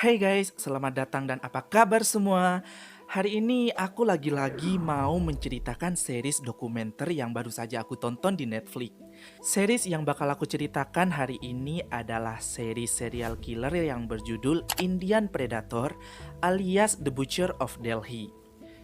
Hai guys, selamat datang dan apa kabar semua? Hari ini aku lagi-lagi mau menceritakan series dokumenter yang baru saja aku tonton di Netflix. Series yang bakal aku ceritakan hari ini adalah series serial killer yang berjudul Indian Predator alias The Butcher of Delhi.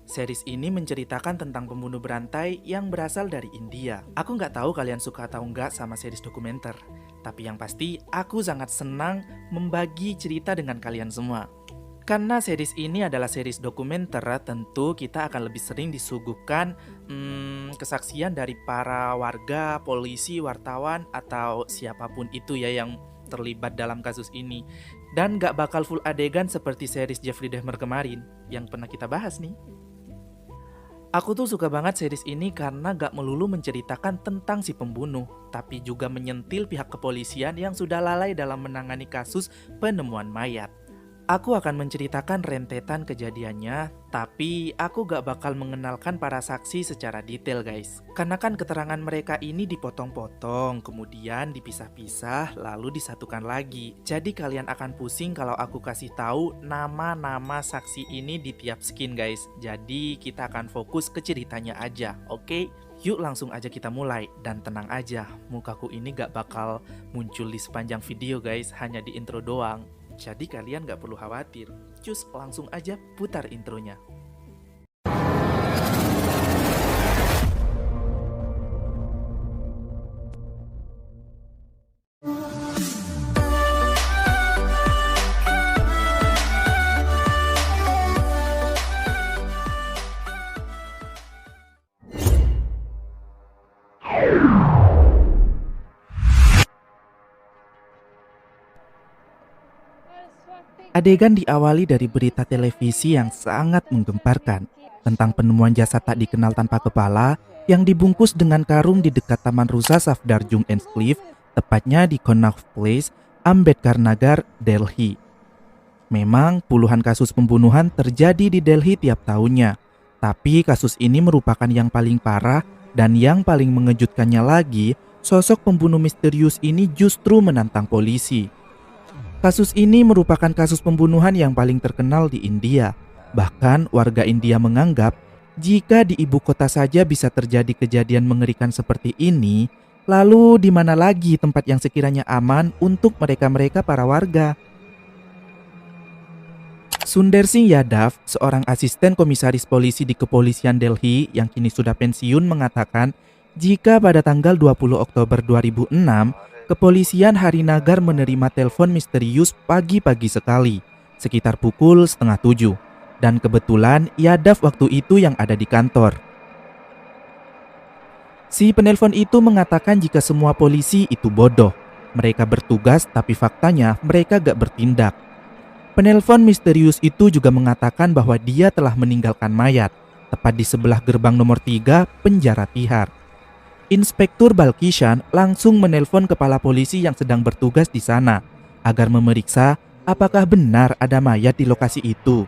Series ini menceritakan tentang pembunuh berantai yang berasal dari India. Aku nggak tahu kalian suka atau nggak sama series dokumenter. Tapi yang pasti, aku sangat senang membagi cerita dengan kalian semua. Karena series ini adalah series dokumenter, tentu kita akan lebih sering disuguhkan kesaksian dari para warga, polisi, wartawan, atau siapapun itu ya yang terlibat dalam kasus ini. Dan nggak bakal full adegan seperti series Jeffrey Dahmer kemarin yang pernah kita bahas nih. Aku tuh suka banget series ini karena gak melulu menceritakan tentang si pembunuh, tapi juga menyentil pihak kepolisian yang sudah lalai dalam menangani kasus penemuan mayat. Aku akan menceritakan rentetan kejadiannya, tapi aku gak bakal mengenalkan para saksi secara detail guys. Karena kan keterangan mereka ini dipotong-potong, kemudian dipisah-pisah, lalu disatukan lagi. Jadi kalian akan pusing kalau aku kasih tahu nama-nama saksi ini di tiap skin guys. Jadi kita akan fokus ke ceritanya aja, oke? Yuk langsung aja kita mulai, dan tenang aja, mukaku ini gak bakal muncul di sepanjang video guys, hanya di intro doang. Jadi kalian gak perlu khawatir, cus langsung aja putar intronya. Adegan diawali dari berita televisi yang sangat menggemparkan tentang penemuan jasad tak dikenal tanpa kepala yang dibungkus dengan karung di dekat Taman Rusa Safdarjung Enclave, tepatnya di Connaught Place, Ambedkar Nagar, Delhi. Memang puluhan kasus pembunuhan terjadi di Delhi tiap tahunnya, tapi kasus ini merupakan yang paling parah dan yang paling mengejutkannya lagi, sosok pembunuh misterius ini justru menantang polisi. Kasus ini merupakan kasus pembunuhan yang paling terkenal di India. Bahkan warga India menganggap jika di ibu kota saja bisa terjadi kejadian mengerikan seperti ini, lalu di mana lagi tempat yang sekiranya aman untuk mereka-mereka para warga? Sundar Singh Yadav, seorang asisten komisaris polisi di kepolisian Delhi yang kini sudah pensiun mengatakan jika pada tanggal 20 Oktober 2006, kepolisian Harinagar menerima telepon misterius pagi-pagi sekali, sekitar pukul 6:30, dan kebetulan Yadav waktu itu yang ada di kantor. Si penelpon itu mengatakan jika semua polisi itu bodoh, mereka bertugas tapi faktanya mereka gak bertindak. Penelpon misterius itu juga mengatakan bahwa dia telah meninggalkan mayat, tepat di sebelah gerbang nomor 3 penjara Tihar. Inspektur Balkishan langsung menelpon kepala polisi yang sedang bertugas di sana agar memeriksa apakah benar ada mayat di lokasi itu.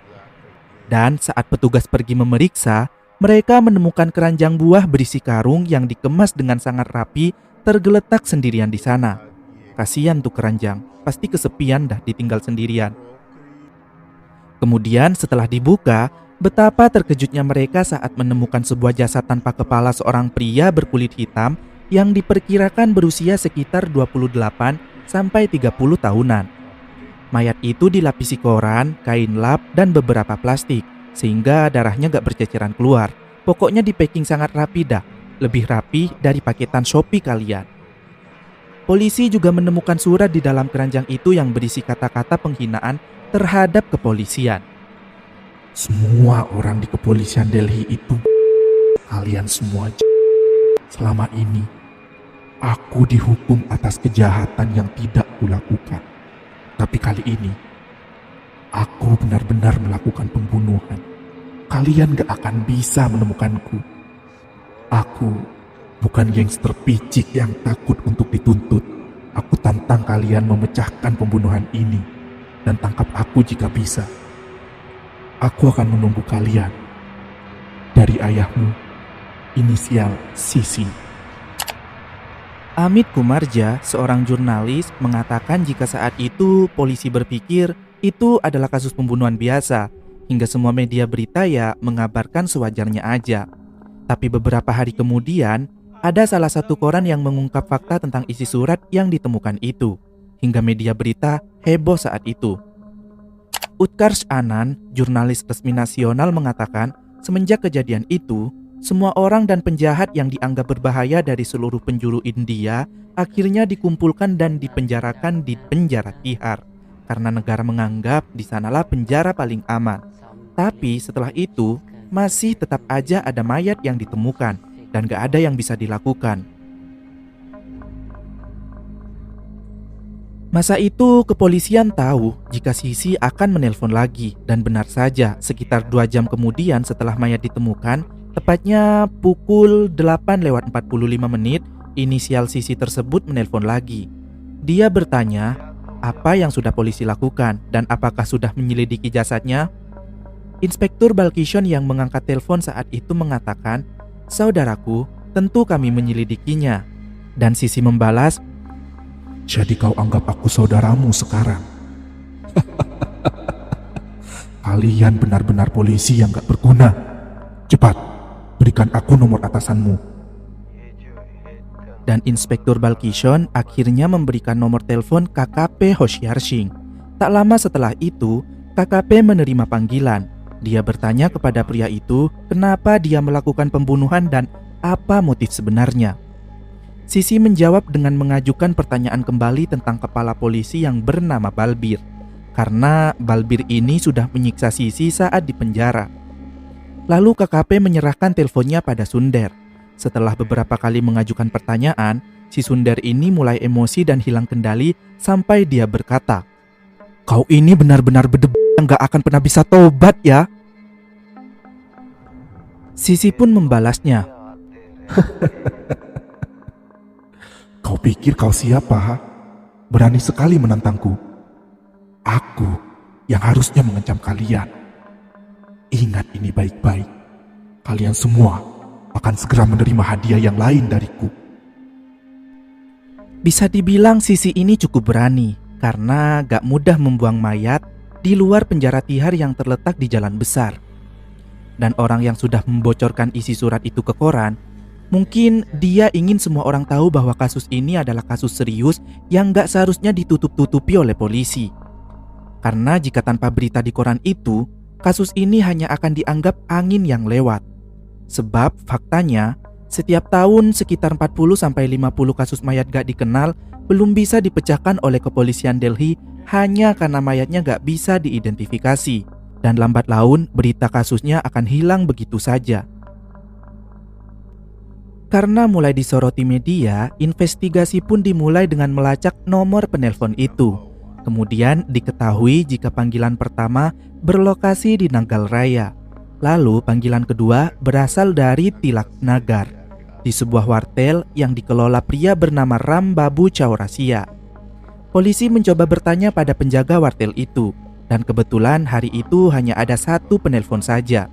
Dan saat petugas pergi memeriksa, mereka menemukan keranjang buah berisi karung yang dikemas dengan sangat rapi tergeletak sendirian di sana. Kasian tuh keranjang, pasti kesepian dah ditinggal sendirian. Kemudian setelah dibuka, betapa terkejutnya mereka saat menemukan sebuah jasad tanpa kepala seorang pria berkulit hitam yang diperkirakan berusia sekitar 28 sampai 30 tahunan. Mayat itu dilapisi koran, kain lap, dan beberapa plastik, sehingga darahnya gak berceceran keluar. Pokoknya di packing sangat rapi dah, lebih rapi dari paketan Shopee kalian. Polisi juga menemukan surat di dalam keranjang itu yang berisi kata-kata penghinaan terhadap kepolisian. Semua orang di kepolisian Delhi itu, kalian semua selama ini, aku dihukum atas kejahatan yang tidak kulakukan. Tapi kali ini, aku benar-benar melakukan pembunuhan. Kalian gak akan bisa menemukanku. Aku bukan gangster picik yang takut untuk dituntut. Aku tantang kalian memecahkan pembunuhan ini dan tangkap aku jika bisa. Aku akan menunggu kalian. Dari ayahmu, inisial Sisi. Amit Kumarja, seorang jurnalis, mengatakan jika saat itu polisi berpikir itu adalah kasus pembunuhan biasa, hingga semua media berita ya mengabarkan sewajarnya aja. Tapi beberapa hari kemudian, ada salah satu koran yang mengungkap fakta tentang isi surat yang ditemukan itu, hingga media berita heboh saat itu. Utkarsh Anand, jurnalis resmi nasional mengatakan, semenjak kejadian itu, semua orang dan penjahat yang dianggap berbahaya dari seluruh penjuru India akhirnya dikumpulkan dan dipenjarakan di penjara Tihar, karena negara menganggap di sanalah penjara paling aman. Tapi setelah itu, masih tetap aja ada mayat yang ditemukan dan gak ada yang bisa dilakukan. Masa itu kepolisian tahu jika Sisi akan menelpon lagi, dan benar saja sekitar 2 jam kemudian setelah mayat ditemukan, tepatnya pukul 8:45 inisial Sisi tersebut menelpon lagi. Dia bertanya apa yang sudah polisi lakukan dan apakah sudah menyelidiki jasadnya. Inspektur Balkishon yang mengangkat telepon saat itu mengatakan, "Saudaraku, tentu kami menyelidikinya." Dan Sisi membalas, Jadi kau anggap aku saudaramu sekarang? Kalian benar-benar polisi yang gak berguna. Cepat, berikan aku nomor atasanmu. Dan Inspektur Balkishon akhirnya memberikan nomor telepon KKP Hoshiar Singh. Tak lama setelah itu, KKP menerima panggilan. Dia bertanya kepada pria itu kenapa dia melakukan pembunuhan dan apa motif sebenarnya. Sisi menjawab dengan mengajukan pertanyaan kembali tentang kepala polisi yang bernama Balbir, karena Balbir ini sudah menyiksa Sisi saat di penjara. Lalu KKP menyerahkan teleponnya pada Sunder. Setelah beberapa kali mengajukan pertanyaan, si Sunder ini mulai emosi dan hilang kendali sampai dia berkata, "Kau ini benar-benar bedeb yang gak akan pernah bisa tobat ya." Sisi pun membalasnya, Kau pikir kau siapa? Ha? Berani sekali menantangku. Aku yang harusnya mengancam kalian. Ingat ini baik-baik. Kalian semua akan segera menerima hadiah yang lain dariku. Bisa dibilang Sisi ini cukup berani karena gak mudah membuang mayat di luar penjara Tihar yang terletak di jalan besar. Dan orang yang sudah membocorkan isi surat itu ke koran, mungkin dia ingin semua orang tahu bahwa kasus ini adalah kasus serius yang gak seharusnya ditutup-tutupi oleh polisi. Karena jika tanpa berita di koran itu, kasus ini hanya akan dianggap angin yang lewat. Sebab faktanya, setiap tahun sekitar 40-50 kasus mayat gak dikenal belum bisa dipecahkan oleh kepolisian Delhi hanya karena mayatnya gak bisa diidentifikasi. Dan lambat laun berita kasusnya akan hilang begitu saja. Karena mulai disoroti media, investigasi pun dimulai dengan melacak nomor penelpon itu. Kemudian diketahui jika panggilan pertama berlokasi di Nagal Raya. Lalu panggilan kedua berasal dari Tilak Nagar, di sebuah wartel yang dikelola pria bernama Ram Babu Chaurasia. Polisi mencoba bertanya pada penjaga wartel itu, dan kebetulan hari itu hanya ada satu penelpon saja.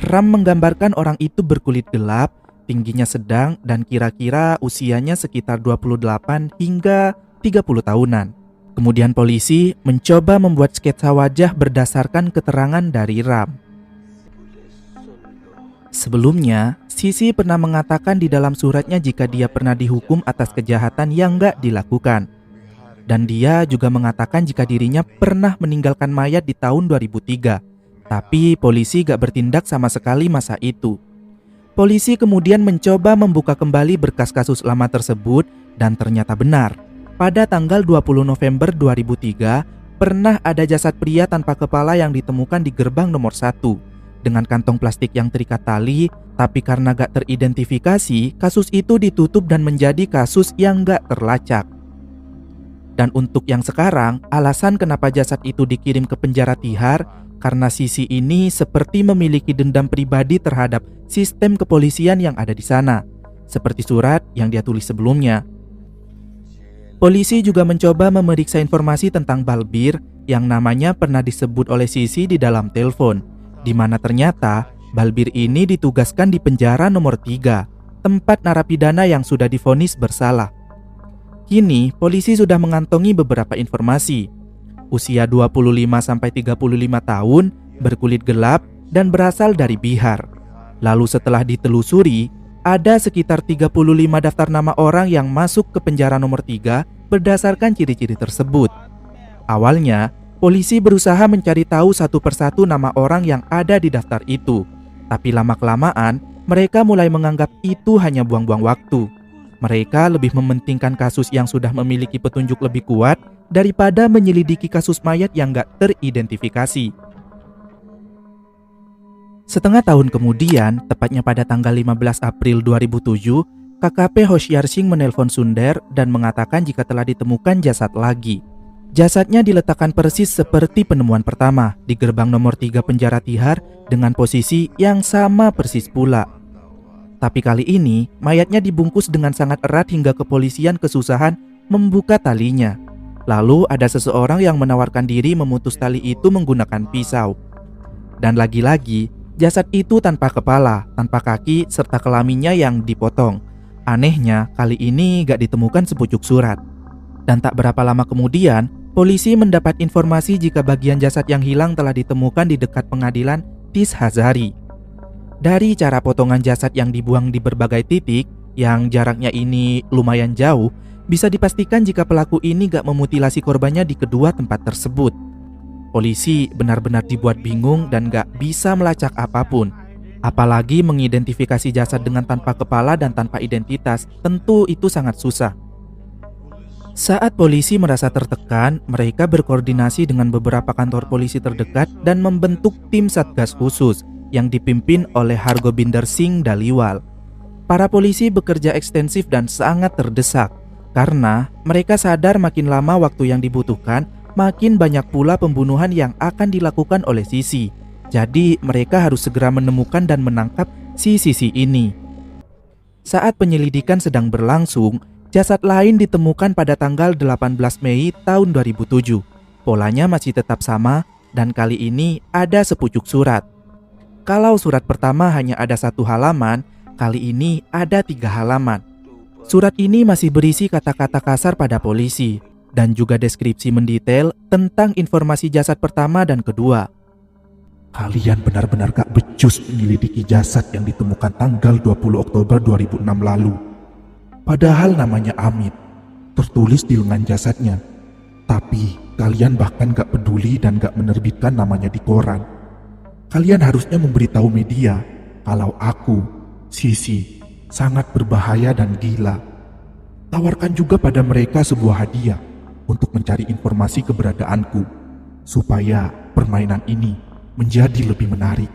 Ram menggambarkan orang itu berkulit gelap, tingginya sedang, dan kira-kira usianya sekitar 28 hingga 30 tahunan. Kemudian polisi mencoba membuat sketsa wajah berdasarkan keterangan dari Ram. Sebelumnya, Sisi pernah mengatakan di dalam suratnya jika dia pernah dihukum atas kejahatan yang gak dilakukan. Dan dia juga mengatakan jika dirinya pernah meninggalkan mayat di tahun 2003. Tapi polisi gak bertindak sama sekali masa itu. Polisi kemudian mencoba membuka kembali berkas kasus lama tersebut dan ternyata benar. Pada tanggal 20 November 2003, pernah ada jasad pria tanpa kepala yang ditemukan di gerbang nomor 1 dengan kantong plastik yang terikat tali, tapi karena gak teridentifikasi, kasus itu ditutup dan menjadi kasus yang gak terlacak. Dan untuk yang sekarang, alasan kenapa jasad itu dikirim ke penjara Tihar karena Sisi ini seperti memiliki dendam pribadi terhadap sistem kepolisian yang ada di sana, seperti surat yang dia tulis sebelumnya. Polisi juga mencoba memeriksa informasi tentang Balbir yang namanya pernah disebut oleh Sisi di dalam telepon, di mana ternyata Balbir ini ditugaskan di penjara nomor 3, tempat narapidana yang sudah divonis bersalah. Kini polisi sudah mengantongi beberapa informasi. usia 25-35 tahun, berkulit gelap, dan berasal dari Bihar. Lalu setelah ditelusuri, ada sekitar 35 daftar nama orang yang masuk ke penjara nomor 3 berdasarkan ciri-ciri tersebut. Awalnya, polisi berusaha mencari tahu satu persatu nama orang yang ada di daftar itu. Tapi lama-kelamaan, mereka mulai menganggap itu hanya buang-buang waktu. Mereka lebih mementingkan kasus yang sudah memiliki petunjuk lebih kuat daripada menyelidiki kasus mayat yang gak teridentifikasi. Setengah tahun kemudian, tepatnya pada tanggal 15 April 2007, KKP Hoshiar Singh menelpon Sunder dan mengatakan jika telah ditemukan jasad lagi. Jasadnya diletakkan persis seperti penemuan pertama di gerbang nomor 3 penjara Tihar dengan posisi yang sama persis pula. Tapi kali ini, mayatnya dibungkus dengan sangat erat hingga kepolisian kesusahan membuka talinya. Lalu ada seseorang yang menawarkan diri memutus tali itu menggunakan pisau. Dan lagi-lagi, jasad itu tanpa kepala, tanpa kaki, serta kelaminnya yang dipotong. Anehnya, kali ini gak ditemukan sepucuk surat. Dan tak berapa lama kemudian, polisi mendapat informasi jika bagian jasad yang hilang telah ditemukan di dekat pengadilan Tis Hazari. Dari cara potongan jasad yang dibuang di berbagai titik, yang jaraknya ini lumayan jauh, bisa dipastikan jika pelaku ini gak memutilasi korbannya di kedua tempat tersebut. Polisi benar-benar dibuat bingung dan gak bisa melacak apapun. Apalagi mengidentifikasi jasad dengan tanpa kepala dan tanpa identitas, tentu itu sangat susah. Saat polisi merasa tertekan, mereka berkoordinasi dengan beberapa kantor polisi terdekat dan membentuk tim Satgas khusus yang dipimpin oleh Hargobinder Singh Dhaliwal. Para polisi bekerja ekstensif dan sangat terdesak, karena mereka sadar makin lama waktu yang dibutuhkan, makin banyak pula pembunuhan yang akan dilakukan oleh Sisi. Jadi mereka harus segera menemukan dan menangkap si Sisi ini. Saat penyelidikan sedang berlangsung, jasad lain ditemukan pada tanggal 18 Mei tahun 2007. Polanya masih tetap sama dan kali ini ada sepucuk surat. Kalau surat pertama hanya ada 1 halaman, kali ini ada 3 halaman. Surat ini masih berisi kata-kata kasar pada polisi dan juga deskripsi mendetail tentang informasi jasad pertama dan kedua. Kalian benar-benar gak becus menyelidiki jasad yang ditemukan tanggal 20 Oktober 2006 lalu. Padahal namanya Amit, tertulis di lengan jasadnya. Tapi kalian bahkan gak peduli dan gak menerbitkan namanya di koran. Kalian harusnya memberitahu media kalau aku, Sisi, sangat berbahaya dan gila. Tawarkan juga pada mereka sebuah hadiah untuk mencari informasi keberadaanku, supaya permainan ini menjadi lebih menarik.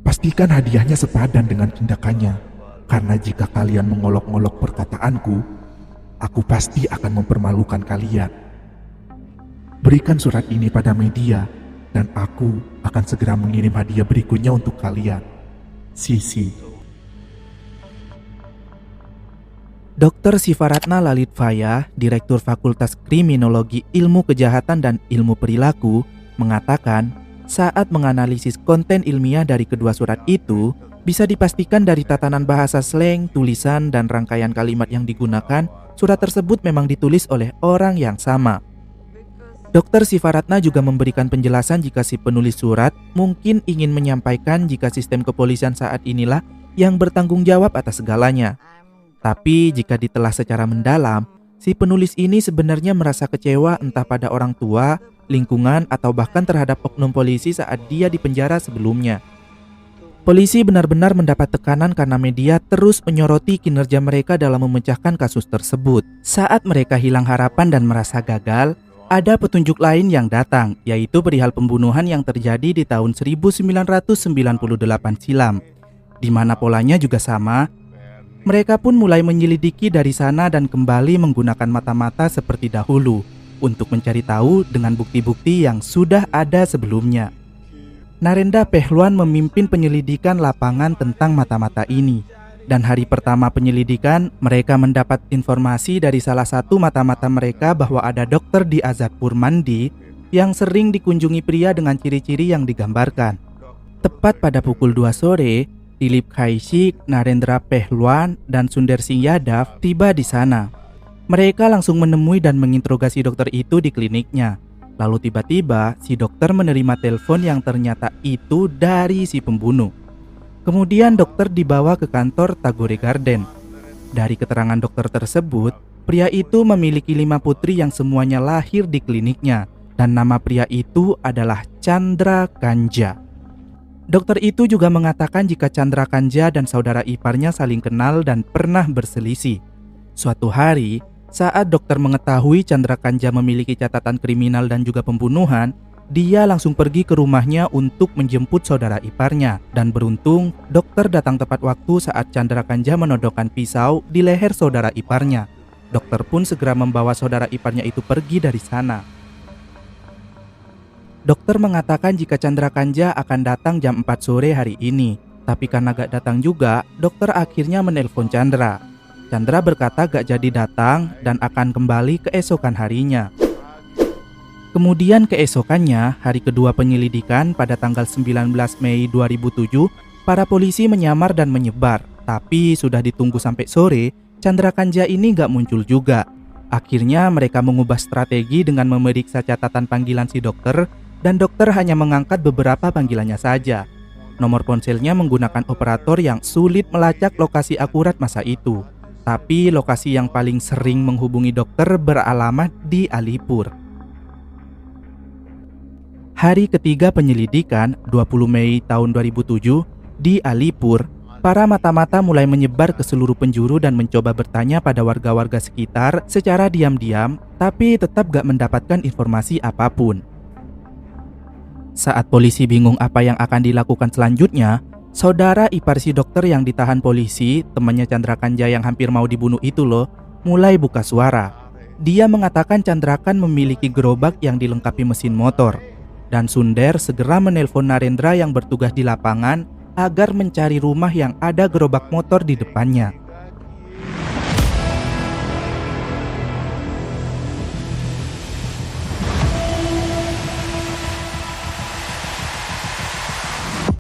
Pastikan hadiahnya sepadan dengan tindakannya, karena jika kalian mengolok-olok perkataanku, aku pasti akan mempermalukan kalian. Berikan surat ini pada media, dan aku akan segera mengirim hadiah berikutnya untuk kalian. Sisi. Dr. Sivaratna Lalitvaya, Direktur Fakultas Kriminologi Ilmu Kejahatan dan Ilmu Perilaku, mengatakan saat menganalisis konten ilmiah dari kedua surat itu, bisa dipastikan dari tatanan bahasa slang, tulisan, dan rangkaian kalimat yang digunakan, surat tersebut memang ditulis oleh orang yang sama. Dr. Sivaratna juga memberikan penjelasan jika si penulis surat mungkin ingin menyampaikan jika sistem kepolisian saat inilah yang bertanggung jawab atas segalanya. Tapi jika ditelah secara mendalam, si penulis ini sebenarnya merasa kecewa entah pada orang tua, lingkungan, atau bahkan terhadap oknum polisi saat dia dipenjara sebelumnya. Polisi benar-benar mendapat tekanan karena media terus menyoroti kinerja mereka dalam memecahkan kasus tersebut. Saat mereka hilang harapan dan merasa gagal, ada petunjuk lain yang datang, yaitu perihal pembunuhan yang terjadi di tahun 1998 silam, di mana polanya juga sama. Mereka pun mulai menyelidiki dari sana dan kembali menggunakan mata-mata seperti dahulu untuk mencari tahu dengan bukti-bukti yang sudah ada sebelumnya. Narendra Pehlwan memimpin penyelidikan lapangan tentang mata-mata ini. Dan hari pertama penyelidikan, mereka mendapat informasi dari salah satu mata-mata mereka bahwa ada dokter di Azadpur Mandi yang sering dikunjungi pria dengan ciri-ciri yang digambarkan. Tepat pada pukul 2 sore, Dilip Kaushik, Narendra Pehlwan, dan Sundar Singh Yadav tiba di sana. Mereka langsung menemui dan menginterogasi dokter itu di kliniknya. Lalu tiba-tiba si dokter menerima telepon yang ternyata itu dari si pembunuh. Kemudian dokter dibawa ke kantor Tagore Garden. Dari keterangan dokter tersebut, pria itu memiliki 5 putri yang semuanya lahir di kliniknya. Dan nama pria itu adalah Chandra Kanja. Dokter itu juga mengatakan jika Chandra Kanja dan saudara iparnya saling kenal dan pernah berselisih. Suatu hari, saat dokter mengetahui Chandra Kanja memiliki catatan kriminal dan juga pembunuhan, dia langsung pergi ke rumahnya untuk menjemput saudara iparnya. Dan beruntung, dokter datang tepat waktu saat Chandra Kanja menodongkan pisau di leher saudara iparnya. Dokter pun segera membawa saudara iparnya itu pergi dari sana. Dokter mengatakan jika Chandra Kanja akan datang jam 4 sore hari ini. Tapi karena gak datang juga, dokter akhirnya menelpon Chandra. Chandra berkata gak jadi datang dan akan kembali keesokan harinya. Kemudian keesokannya, hari kedua penyelidikan pada tanggal 19 Mei 2007, para polisi menyamar dan menyebar. Tapi sudah ditunggu sampai sore, Chandra Kanja ini gak muncul juga. Akhirnya mereka mengubah strategi dengan memeriksa catatan panggilan si dokter, dan dokter hanya mengangkat beberapa panggilannya saja. Nomor ponselnya menggunakan operator yang sulit melacak lokasi akurat masa itu. Tapi lokasi yang paling sering menghubungi dokter beralamat di Alipur. Hari ketiga penyelidikan, 20 Mei tahun 2007, di Alipur, para mata-mata mulai menyebar ke seluruh penjuru dan mencoba bertanya pada warga-warga sekitar secara diam-diam, tapi tetap gak mendapatkan informasi apapun. Saat polisi bingung apa yang akan dilakukan selanjutnya, saudara ipar si dokter yang ditahan polisi, temannya Chandra Kanja yang hampir mau dibunuh itu loh, mulai buka suara. Dia mengatakan Chandra Khan memiliki gerobak yang dilengkapi mesin motor. Dan Sunder segera menelpon Narendra yang bertugas di lapangan agar mencari rumah yang ada gerobak motor di depannya.